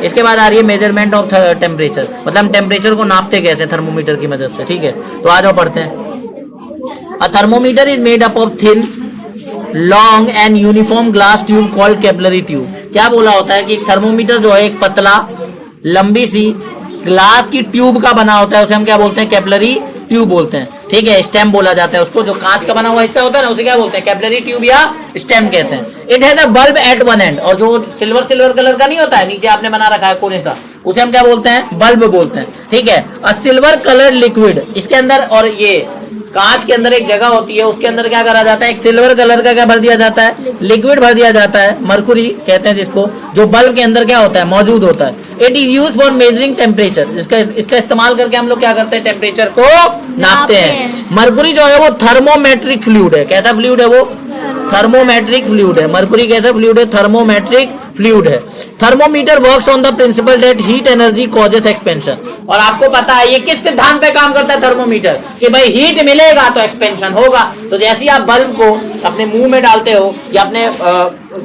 इसके बाद आ रही है मेजरमेंट ऑफ टेम्परेचर, मतलब हम टेम्परेचर को नापते कैसे, थर्मोमीटर की मदद से, ठीक है। तो आ जाओ पढ़ते हैं। A thermometer is made up of thin long and uniform glass tube called capillary tube. क्या बोला होता है कि थर्मोमीटर जो है एक पतला लंबी सी ग्लास की ट्यूब का बना होता है, उसे हम क्या बोलते हैं, कैपिलरी ट्यूब बोलते हैं, ठीक है। स्टेम बोला जाता है उसको, जो कांच का बना हुआ हिस्सा होता है ना, उसे क्या बोलते हैं, कैपिलरी ट्यूब या स्टेम कहते हैं। It has a bulb at one end, और जो सिल्वर कलर का नहीं होता है, नीचे आपने बना रखा है कोने सा, उसे हम क्या बोलते हैं, बल्ब बोलते हैं, ठीक है। अ सिल्वर कलर लिक्विड, इसके अंदर, और ये कांच के अंदर एक जगह होती है, उसके अंदर क्या करा जाता है, एक सिल्वर कलर का क्या भर दिया जाता है, लिक्विड भर दिया जाता है, मरकुरी कहते हैं जिसको, जो बल्ब के अंदर क्या होता है, मौजूद होता है। It is use for measuring temperature, इसका इस्तेमाल करके हम लोग क्या करते हैं, टेम्परेचर को नापते हैं। मरकुरी जो है वो थर्मोमेट्रिक फ्लूइड है। कैसा फ्लूइड है वो, थर्मोमेट्रिक फ्लूइड है। मरकुरी कैसा फ्लूइड है, थर्मोमेट्रिक फ्लूइड है। Thermometer works on the principal that heat energy causes expansion. और आपको पता है ये किस सिद्धांत पे काम करता है थर्मोमीटर, कि भाई हीट मिलेगा तो एक्सपेंशन होगा। तो जैसे ही आप बल्ब को अपने मुंह में डालते हो या अपने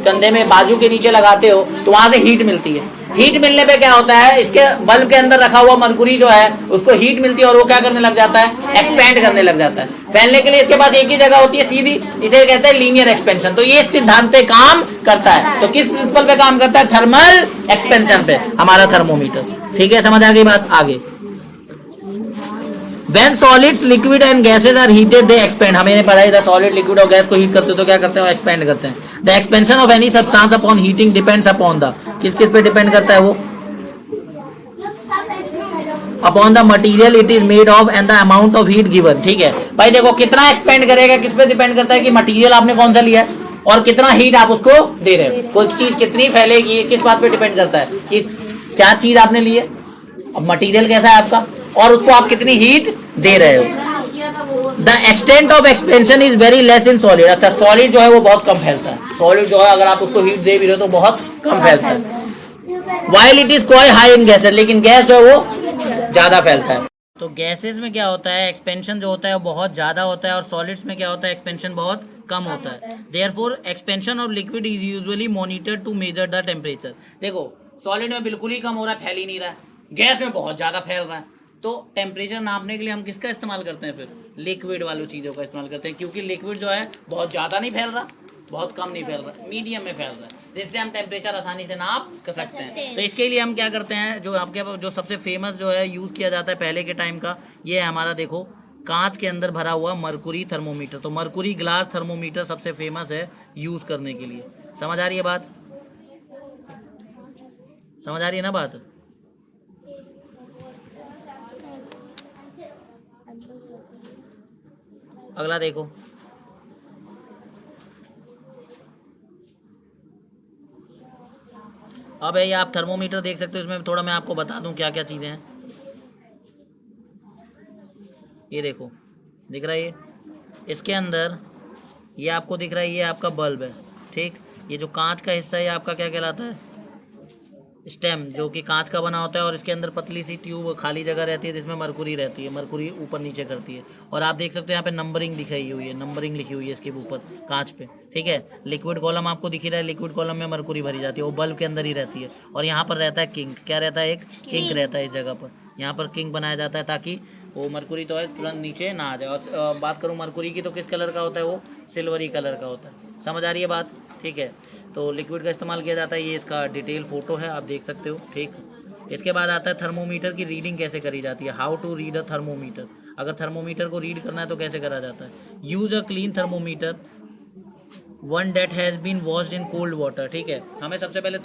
कंधे में बाजू के नीचे लगाते हो, तो वहां से हीट मिलती है। हीट मिलने पे क्या होता है, इसके बल्ब के अंदर रखा हुआ मरकुरी जो है उसको हीट मिलती है और वो क्या करने लग जाता है, एक्सपेंड करने लग जाता है। फैलने के लिए इसके पास एक ही जगह होती है सीधी, इसे कहते हैं लीनियर एक्सपेंशन। तो ये इस सिद्धांत पे काम करता है। तो किस प्रिंसिपल पे काम करता है, थर्मल एक्सपेंशन पे हमारा थर्मोमीटर, ठीक है। समझ आ गई बात, आगे। When solids, liquid and gases are heated, they expand। हमें पढ़ा है सॉलिड, लिक्विड और गैस को हीट करते हो तो क्या करते हैं, एक्सपेंड करते हैं। The expansion of any substance upon heating depends upon the, किस पे डिपेंड करता है वो, upon the material it is made of and the amount of heat given, ठीक है। भाई देखो कितना एक्सपेंड करेगा, किस पे डिपेंड करता है, कि मटेरियल आपने कौन सा लिया है और कितना हीट आप उसको दे रहे हो। कोई चीज कितनी फैलेगी, किस बात पे डिपेंड करता है, कि क्या चीज आपने ली है, अब मटेरियल कैसा है आपका, और उसको आप कितनी हीट दे रहे हो। The extent of expansion is very less in solid. अच्छा, सॉलिड जो है वो बहुत कम फैलता है। सॉलिड जो है अगर आप उसको हीट दे भी रहे हो तो बहुत कम फैलता है। While it is quite high in gases, लेकिन गैस जो है वो ज्यादा फैलता है। तो गैसेस में क्या होता है, एक्सपेंशन जो होता है वो बहुत ज्यादा होता है, और सॉलिड्स में क्या होता है, एक्सपेंशन बहुत कम होता है। Therefore expansion of liquid is usually monitored to measure the temperature. देखो सॉलिड में बिल्कुल ही कम हो रहा है, फैल ही नहीं रहा है, गैस में बहुत ज्यादा फैल रहा है। तो टेम्परेचर नापने के लिए हम किसका इस्तेमाल करते हैं, फिर लिक्विड वालों चीज़ों का इस्तेमाल करते हैं, क्योंकि लिक्विड जो है बहुत ज़्यादा नहीं फैल रहा, बहुत कम नहीं फैल रहा, मीडियम में फैल रहा है, जिससे हम टेम्परेचर आसानी से नाप कर सकते हैं। तो इसके लिए हम क्या करते हैं, जो आपके जो सबसे फेमस जो है यूज़ किया जाता है पहले के टाइम का, ये है हमारा, देखो कांच के अंदर भरा हुआ मरकुरी थर्मोमीटर। तो मरकुरी ग्लास थर्मोमीटर सबसे फेमस है यूज़ करने के लिए। समझ आ रही है बात, समझ आ रही है ना बात। अगला देखो, अब ये आप थर्मोमीटर देख सकते हो, इसमें थोड़ा मैं आपको बता दूं क्या क्या चीज़ें हैं। ये देखो, दिख रहा है ये, इसके अंदर ये आपको दिख रहा है, ये आपका बल्ब है, ठीक। ये जो कांच का हिस्सा है आपका क्या कहलाता है, स्टेम, जो कि कांच का बना होता है, और इसके अंदर पतली सी ट्यूब खाली जगह रहती है जिसमें मरकुरी रहती है, मरकुरी ऊपर नीचे करती है। और आप देख सकते हो यहाँ पे नंबरिंग दिखाई हुई है, नंबरिंग लिखी हुई है इसके ऊपर कांच पे, ठीक है। लिक्विड कॉलम आपको दिख रहा है, लिक्विड कॉलम में मरकुरी भरी जाती है, वो बल्ब के अंदर ही रहती है। और यहाँ पर रहता है किंक, क्या रहता है, एक किंक रहता है इस जगह पर, यहाँ पर किंक बनाया जाता है ताकि वो मरकुरी तो है तुरंत नीचे ना आ जाए। और बात करूँ मरकुरी की तो किस कलर का होता है, वो सिल्वरी कलर का होता है। समझ आ रही है बात, ठीक है। तो लिक्विड का इस्तेमाल किया जाता है, ये इसका डिटेल फोटो है, आप देख सकते हो, ठीक। इसके बाद आता है थर्मोमीटर की रीडिंग कैसे करी जाती है, how to read a thermometer. अगर थर्मोमीटर को रीड करना है तो कैसे करा जाता है, use a clean thermometer, one that has been washed in cold water, ठीक है। हमें सबसे पहले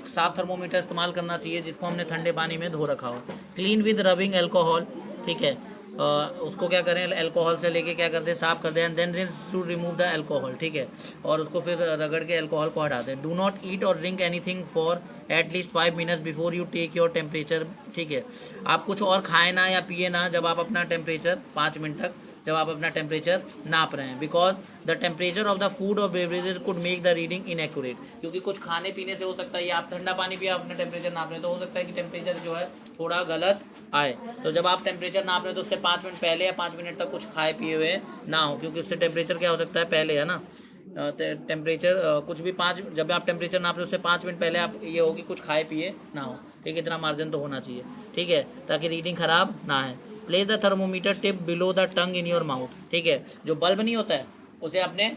साफ थर्मोमीटर इस्तेमाल करना चाहिए जिसको हमने ठंडे पानी में धो रखा हो। क्लीन विद रबिंग एल्कोहल, ठीक है। उसको क्या करें, अल्कोहल से लेके क्या करते हैं, साफ कर दें, and then to remove the alcohol, ठीक है। और उसको फिर रगड़ के अल्कोहल को हटा दें। डू नॉट ईट और drink anything for at least 5 minutes before you take your temperature, ठीक है। आप कुछ और खाएं ना या पिए ना जब आप अपना टेम्परेचर 5 मिनट तक जब आप अपना टेम्परेचर नाप रहे हैं, because the temperature of the food और beverages could make the reading inaccurate. क्योंकि कुछ खाने पीने से हो सकता है, या आप ठंडा पानी पिया अपना टेम्परेचर नाप रहे हैं तो हो सकता है कि टेम्परेचर जो है थोड़ा गलत आए। तो जब आप टेम्परेचर नाप रहे हैं तो उससे 5 मिनट पहले या 5 मिनट तक कुछ खाए पिए हुए ना हो, क्योंकि उससे टेम्परेचर क्या हो सकता है, पहले है ना, टेम्परेचर कुछ भी 5, जब आप टेम्परेचर नाप रहे हो उससे 5 मिनट पहले आप ये हो कि कुछ खाए पिए ना हो, ठीक है, इतना मार्जिन तो होना चाहिए, ठीक है, ताकि रीडिंग ख़राब ना है। Place the thermometer tip below the tongue in your mouth, ठीक है, जो बल्ब नहीं होता है उसे अपने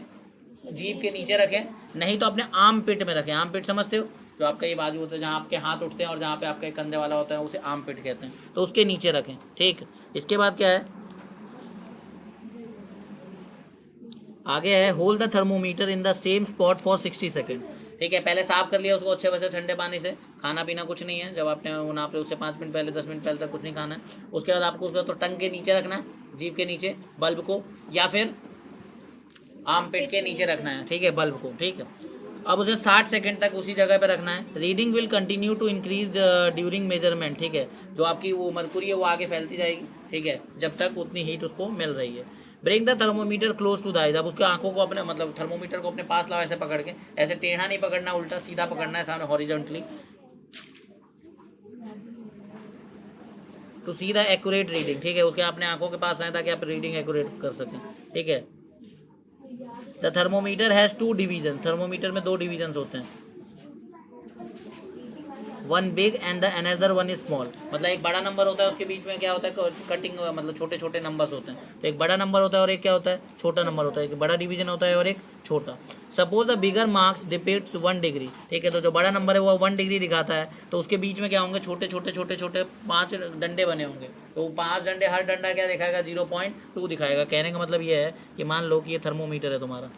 जीभ के नीचे रखें, नहीं तो अपने आर्म पिट में रखें। आर्म पिट समझते हो, जो आपका ये बाजू होता है जहाँ आपके हाथ उठते हैं और जहाँ पे आपके कंधे वाला होता है उसे आर्म पिट कहते हैं, तो उसके नीचे रखें, ठीक। इसके बाद क्या है, आगे है hold the thermometer in the same spot for 60 second, ठीक है। पहले साफ कर लिया उसको अच्छे वैसे ठंडे पानी से, खाना पीना कुछ नहीं है, जब आपने वो नाप रहे उससे 5 मिनट पहले 10 मिनट पहले तक कुछ नहीं खाना है। उसके बाद आपको उसको तो टंग के नीचे रखना है, जीभ के नीचे बल्ब को, या फिर आर्म पिट के नीचे रखना है, ठीक है, बल्ब को, ठीक है। अब उसे 60 सेकंड तक उसी जगह पे रखना है। Reading will continue to increase during measurement, ठीक है, जो आपकी वो मरकुरी है वो आगे फैलती जाएगी, ठीक है, जब तक उतनी हीट उसको मिल रही है। Bring the thermometer close to the eyes, अब उसके आंखों को अपने मतलब थर्मोमीटर को अपने पास लाओ, ऐसे पकड़ के, ऐसे टेढ़ा नहीं पकड़ना, उल्टा सीधा पकड़ना है सामने horizontally, to see the accurate reading, ठीक है, उसके अपने आंखों के पास आए ताकि आप रीडिंग एक्यूरेट कर सकें, ठीक है। The thermometer has 2 division, thermometer में 2 डिवीजन होते हैं, one big and the another one is small, मतलब एक बड़ा नंबर होता है उसके बीच में क्या होता है कटिंग, मतलब छोटे छोटे नंबर्स होते हैं, तो एक बड़ा नंबर होता है और एक क्या होता है छोटा नंबर होता है, एक बड़ा डिवीजन होता है और एक छोटा। Suppose the bigger marks depicts 1 degree, ठीक है, तो जो बड़ा नंबर है वो 1 डिग्री दिखाता है, तो उसके बीच में क्या होंगे छोटे छोटे छोटे छोटे 5 डंडे बने होंगे, तो 5 डंडे, हर डंडा क्या दिखाएगा 0.2 दिखाएगा। कहने का मतलब ये है कि मान लो कि ये थर्मोमीटर है तुम्हारा,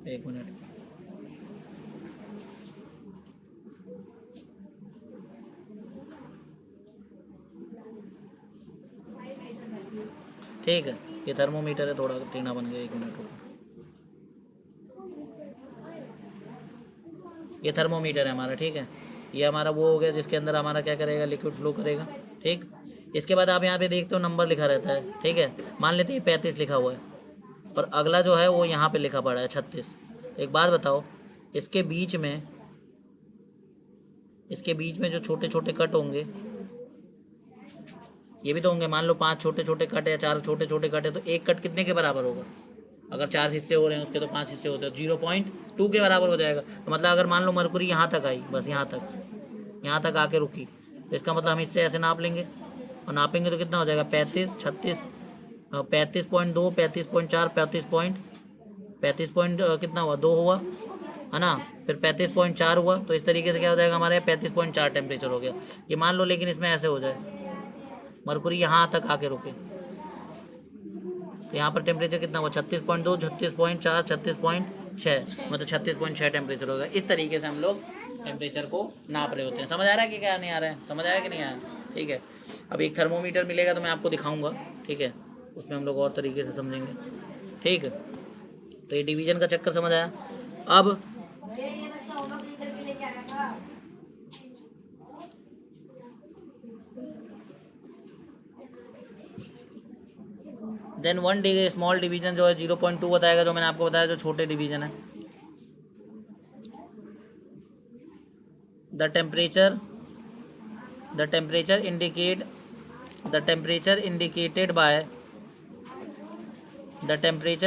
एक मिनट, ठीक है, ये थर्मोमीटर है, थोड़ा टेढ़ा बन गया, एक मिनट रुको, ये थर्मोमीटर है हमारा, ठीक है, ये हमारा वो हो गया जिसके अंदर हमारा क्या करेगा, लिक्विड फ्लो करेगा, ठीक। इसके बाद आप यहाँ पे देखते हो नंबर लिखा रहता है, ठीक है, मान लेते हैं 35 लिखा हुआ है और अगला जो है वो यहाँ पे लिखा पड़ा है 36। एक बात बताओ, इसके बीच में जो छोटे छोटे कट होंगे ये भी तो होंगे, मान लो 5 छोटे छोटे कट है, 4 छोटे छोटे कट है, तो एक कट कितने के बराबर होगा, अगर 4 हिस्से हो रहे हैं उसके तो 5 हिस्से होते हैं, 0.2 के बराबर हो जाएगा। तो मतलब अगर मान लो मरकुरी यहाँ तक आई, बस यहाँ तक आके रुकी, तो इसका मतलब हम इससे ऐसे नाप लेंगे और नापेंगे तो कितना हो जाएगा 35, 36, 35.2, 35.4, 35 पॉइंट कितना हुआ 2 हुआ है ना, फिर 35.4 हुआ, तो इस तरीके से क्या हो जाएगा हमारे 35.4 टेम्परेचर हो गया। ये मान लो, लेकिन इसमें ऐसे हो जाए मरकुरी यहाँ तक आके रुके, तो यहाँ पर टेम्परेचर कितना हुआ 36.2, 36.4, 36.6, मतलब 36.6 टेम्परेचर होगा। इस तरीके से हम लोग टेम्परेचर को नाप रहे होते हैं। समझ आ रहा है कि क्या नहीं आ रहा है, समझ आया कि नहीं आया, ठीक है। अब एक थर्मोमीटर मिलेगा तो मैं आपको दिखाऊंगा, ठीक है, उसमें हम लोग और तरीके से समझेंगे, ठीक है। तो ये डिवीजन का चक्कर समझ आया। अब देन 1 डिग्री स्मॉल डिवीजन जो है 0.2 बताएगा, जो मैंने आपको बताया जो छोटे डिवीजन है। The temperature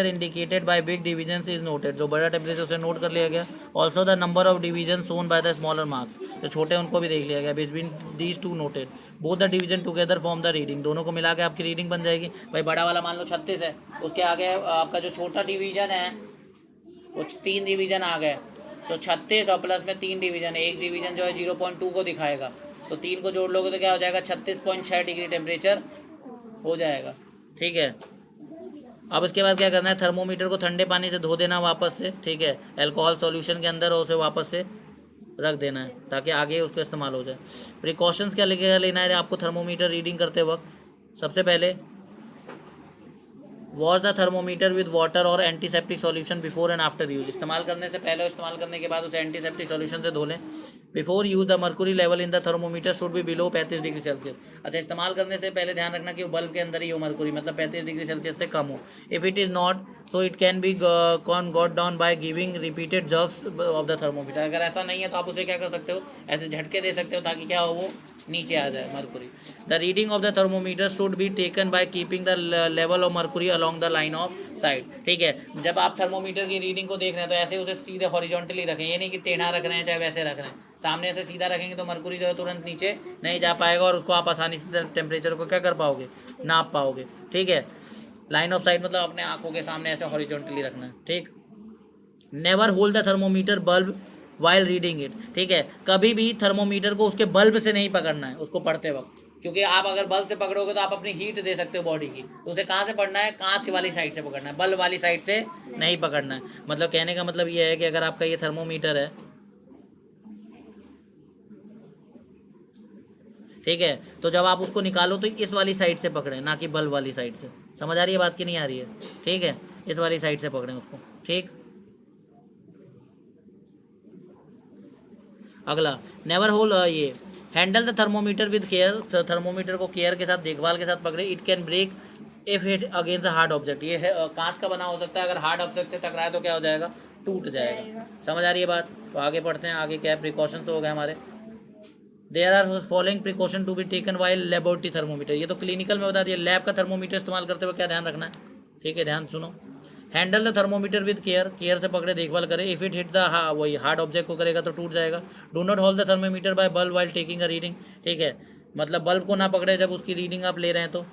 indicated by big division is noted, जो बड़ा टेम्परेचर उसे नोट कर लिया गया। Also the number of division shown by the smaller marks, जो छोटे उनको भी देख लिया गया। Between these two noted both the division together form the reading, दोनों को मिला के आपकी रीडिंग बन जाएगी। भाई बड़ा वाला मान लो 36 है, उसके आगे आपका जो छोटा डिवीजन है वो 3 डिवीजन आ गए, तो 36 और प्लस में 3 डिवीजन है, एक डिवीजन जो है 0.2 को दिखाएगा, तो 3 को जोड़ लोगे तो क्या हो जाएगा 36.6 डिग्री टेम्परेचर हो जाएगा, ठीक है। अब इसके बाद क्या करना है, थर्मोमीटर को ठंडे पानी से धो देना वापस से, ठीक है, अल्कोहल सॉल्यूशन के अंदर, और उसे वापस से रख देना है ताकि आगे उसका इस्तेमाल हो जाए। प्रिकॉशंस क्या लेना है आपको थर्मोमीटर रीडिंग करते वक्त। सबसे पहले wash the thermometer with water और antiseptic solution before and after use, इस्तेमाल करने से पहले और इस्तेमाल करने के बाद उसे एंटीसेप्टिक सॉल्यूशन से धो लें। Before use the Mercury level in the thermometer should be below 35 degree Celsius. अच्छा, इस्तेमाल करने से पहले ध्यान रखना कि वो बल्ब के अंदर ही हो मर्कुरी, मतलब 35 डिग्री सेल्सियस से कम हो। If it is not so it can be got down by giving repeated jerks of the thermometer. अगर ऐसा नहीं है तो आप उसे क्या कर सकते हो, ऐसे झटके दे सकते हो ताकि क्या हो, वो नीचे आ जाए Mercury. The reading of the thermometer should be taken by keeping the level of Mercury along the line of side. ठीक है, जब आप थर्मोमीटर की रीडिंग को देख रहे हैं तो ऐसे उसे सीधे हॉरिजॉन्टली रखें, ये नहीं कि टेढ़ा रख रहे हैं चाहे वैसे रख रहे हैं। सामने से सीधा रखेंगे तो मर्कुरी जो है तुरंत नीचे नहीं जा पाएगा और उसको आप आसानी से टेम्परेचर को क्या कर पाओगे, नाप पाओगे। ठीक है, लाइन ऑफ साइड मतलब अपने आंखों के सामने ऐसे हॉरिजॉन्टली रखना है। ठीक, never hold the thermometer bulb while reading it. ठीक है, कभी भी थर्मोमीटर को उसके बल्ब से नहीं पकड़ना है उसको पढ़ते वक्त, क्योंकि आप अगर बल्ब से पकड़ोगे तो आप अपनी हीट दे सकते हो बॉडी की। तो उसे कहाँ से पढ़ना है, कांच वाली साइड से पकड़ना है, बल्ब वाली साइड से नहीं पकड़ना है। मतलब कहने का मतलब ये है कि अगर आपका ये थर्मोमीटर है, ठीक है, तो जब आप उसको निकालो तो इस वाली साइड से पकड़ें, ना कि बल्ब वाली साइड से। समझ आ रही है बात कि नहीं आ रही है? ठीक है, इस वाली साइड से पकड़ें उसको। ठीक, अगला नेवर होल ये handle the thermometer with care. Thermometer को केयर के साथ, देखभाल के साथ पकड़े। It can break if hit against the hard object. ये है कांच का बना हो सकता है, अगर हार्ड ऑब्जेक्ट से टकराए तो क्या हो जाएगा, टूट जाएगा। समझ आ रही है बात? तो आगे पढ़ते हैं, आगे क्या है, प्रिकॉशन तो हो गए हमारे। There are following precaution to be taken while laboratory thermometer. ये तो क्लिनिकल में बता दिया, लैब का थर्मोमीटर इस्तेमाल करते हुए क्या ध्यान रखना है। ठीक है, ध्यान सुनो। Handle the thermometer with care, care से पकड़े, देखभाल करें। इफ इट हिट द वही हार्ड ऑब्जेक्ट को करेगा तो टूट जाएगा। Do not hold the thermometer by bulb while taking a reading. ठीक है, मतलब बल्ब को ना पकड़े जब उसकी रीडिंग आप ले रहे हैं तो।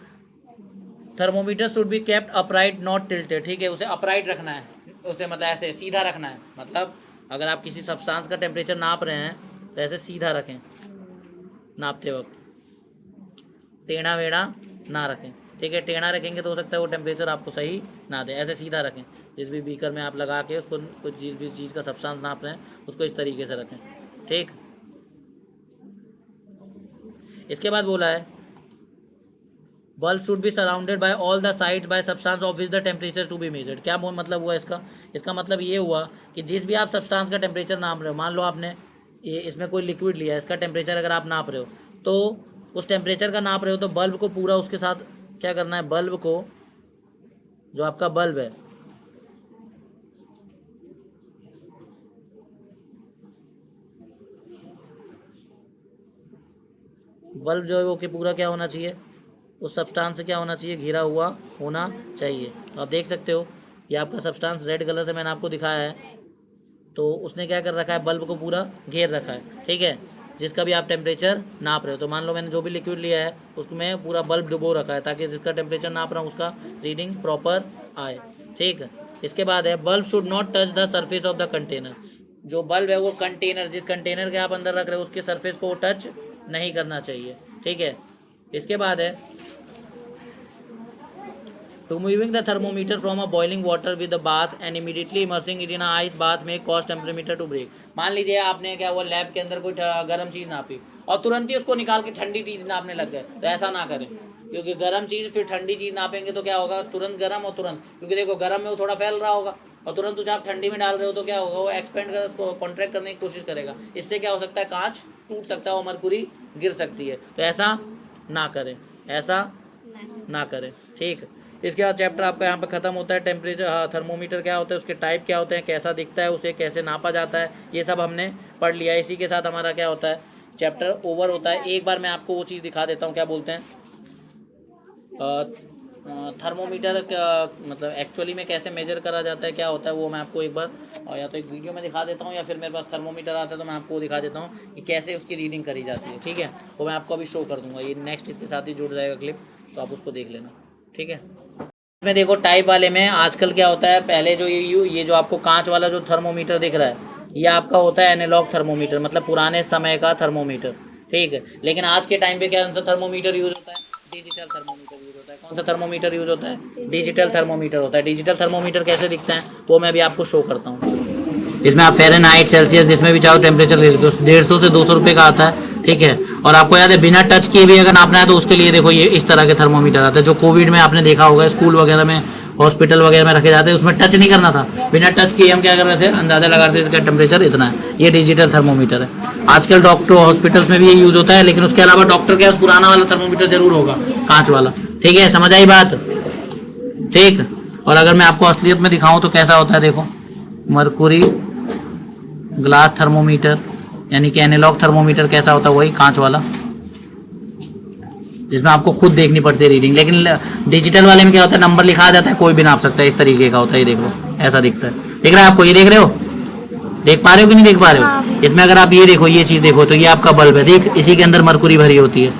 Thermometer should be kept upright not tilted. ठीक है, उसे अपराइट रखना है, उसे मतलब ऐसे सीधा रखना है। मतलब अगर आप किसी सब्सटेंस का टेम्परेचर नाप रहे हैं तो ऐसे सीधा रखें नापते वक्त, टेढ़ा वेढ़ा ना रखें। ठीक है, टेढ़ा रखेंगे तो हो सकता है वो टेम्परेचर आपको सही ना दे। ऐसे सीधा रखें, जिस भी बीकर में आप लगा के उसको कुछ जिस भी चीज़ का सब्सटेंस नाप रहे हैं उसको इस तरीके से रखें। ठीक, इसके बाद बोला है bulb should be surrounded by all the sides by substance of which the temperature to be measured. क्या मतलब हुआ इसका? इसका मतलब ये हुआ कि जिस भी आप सब्सटेंस का टेम्परेचर नाप रहे हो, मान लो आपने ये इसमें कोई लिक्विड लिया है, इसका टेम्परेचर अगर आप नाप रहे हो तो उस टेम्परेचर का नाप रहे हो तो बल्ब को पूरा उसके साथ क्या करना है, बल्ब को, जो आपका बल्ब है, बल्ब जो है वो कि पूरा क्या होना चाहिए, उस सब्सटेंस से क्या होना चाहिए, घिरा हुआ होना चाहिए। तो आप देख सकते हो ये आपका सब्सटेंस रेड कलर से मैंने आपको दिखाया है, तो उसने क्या कर रखा है, बल्ब को पूरा घेर रखा है। ठीक है, जिसका भी आप टेम्परेचर नाप रहे हो, तो मान लो मैंने जो भी लिक्विड लिया है उसमें पूरा बल्ब डुबो रखा है ताकि जिसका टेम्परेचर नाप रहा हूँ उसका रीडिंग प्रॉपर आए। ठीक है, इसके बाद है bulb should not touch the surface of the container. जो बल्ब है वो कंटेनर, जिस कंटेनर के आप अंदर रख रहे हो उसके सरफेस को टच नहीं करना चाहिए। ठीक है, इसके बाद है removing the thermometer from a boiling water with a bath and immediately immersing it in a ice bath may cause temperature to break। मान लीजिए आपने क्या हुआ, लैब के अंदर कोई गर्म चीज़ नापी और तुरंत ही उसको निकाल के ठंडी चीज़ नापने लग गए, तो ऐसा ना करें, क्योंकि गर्म चीज़ फिर ठंडी चीज़ नापेंगे तो क्या होगा, तुरंत गर्म और तुरंत, क्योंकि देखो गर्म में वो थोड़ा फैल रहा होगा और तुरंत उसे आप ठंडी में डाल रहे हो तो क्या होगा, वो एक्सपेंड कर उसको कॉन्ट्रैक्ट करने की कोशिश करेगा। इससे क्या हो सकता है, कांच टूट सकता है और मरकुरी गिर सकती है। तो ऐसा ना करें, ऐसा ना करें। ठीक, इसके बाद चैप्टर आपका यहाँ पे ख़त्म होता है। टेम्परेचर, थर्मोमीटर क्या होता है, उसके टाइप क्या होते हैं, कैसा दिखता है, उसे कैसे नापा जाता है, ये सब हमने पढ़ लिया। इसी के साथ हमारा क्या होता है, चैप्टर ओवर होता है। एक बार मैं आपको वो चीज़ दिखा देता हूँ, क्या बोलते हैं, थर्मोमीटर मतलब एक्चुअली में कैसे मेजर करा जाता है, क्या होता है, वो मैं आपको एक बार या तो एक वीडियो में दिखा देता हूँ या फिर मेरे पास थर्मोमीटर आता है तो मैं आपको वो दिखा देता हूँ कि कैसे उसकी रीडिंग करी जाती है। ठीक है, वो मैं आपको अभी शो कर दूँगा, ये नेक्स्ट इसके साथ ही जुड़ जाएगा क्लिप, तो आप उसको देख लेना। ठीक है, इसमें देखो टाइप वाले में आजकल क्या होता है, पहले जो ये जो आपको कांच वाला जो थर्मोमीटर दिख रहा है ये आपका होता है एनालॉग थर्मोमीटर, मतलब पुराने समय का थर्मोमीटर। ठीक है, लेकिन आज के टाइम पे क्या सा थर्मोमीटर यूज़ होता है, डिजिटल थर्मोमीटर यूज़ होता है। कौन सा थर्मोमीटर यूज़ होता है, डिजिटल थर्मोमीटर होता है। डिजिटल थर्मोमीटर कैसे दिखता है वो मैं अभी आपको शो करता हूँ। इसमें आप फ़ारेनहाइट, सेल्सियस जिसमें भी चाहो टेम्परेचर ले सकते हो। 150 से 200 रुपये का आता है। ठीक है, और आपको याद है बिना टच किए भी अगर नापना है तो उसके लिए देखो ये इस तरह के थर्मोमीटर आते हैं, जो कोविड में आपने देखा होगा स्कूल वगैरह में, हॉस्पिटल वगैरह में रखे जाते हैं, उसमें टच नहीं करना था, बिना टच किए हम क्या कर रहे थे, अंदाज़ा लगा रहे थे इसका टेम्परेचर इतना है। ये डिजिटल थर्मोमीटर है। आजकल डॉक्टर हॉस्पिटल्स में भी ये यूज होता है, लेकिन उसके अलावा डॉक्टर के पास पुराना वाला थर्मोमीटर जरूर होगा, कांच वाला। ठीक है, समझ आई बात? ठीक। और अगर मैं आपको असलियत में दिखाऊं तो कैसा होता है, देखो, मरकुरी ग्लास थर्मोमीटर यानी कि एनालॉग थर्मोमीटर कैसा होता है, वही कांच वाला, जिसमें आपको खुद देखनी पड़ती है रीडिंग। लेकिन डिजिटल वाले में क्या होता है, नंबर लिखा जाता है, कोई भी नाप सकता है, इस तरीके का होता है। ये देख लो, ऐसा दिखता है, दिख रहा है आपको? ये देख रहे हो, देख पा रहे हो कि नहीं देख पा रहे हो? इसमें अगर आप ये देखो, ये चीज देखो, तो ये आपका बल्ब है, देख, इसी के अंदर मरकुरी भरी होती है,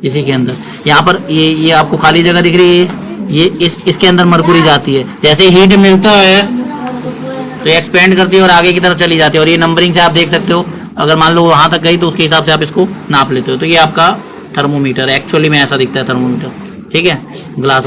इसी के अंदर। यहाँ पर ये आपको खाली जगह दिख रही है, ये इसके अंदर मरकुरी जाती है। जैसे हीट मिलता है तो एक्सपेंड करती है और आगे की तरफ चली जाती है। और ये नंबरिंग से आप देख सकते हो, अगर मान लो वहां तक गई तो उसके हिसाब से आप इसको नाप लेते हो। तो ये आपका थर्मोमीटर एक्चुअली में ऐसा दिखता है थर्मोमीटर। ठीक है, ग्लास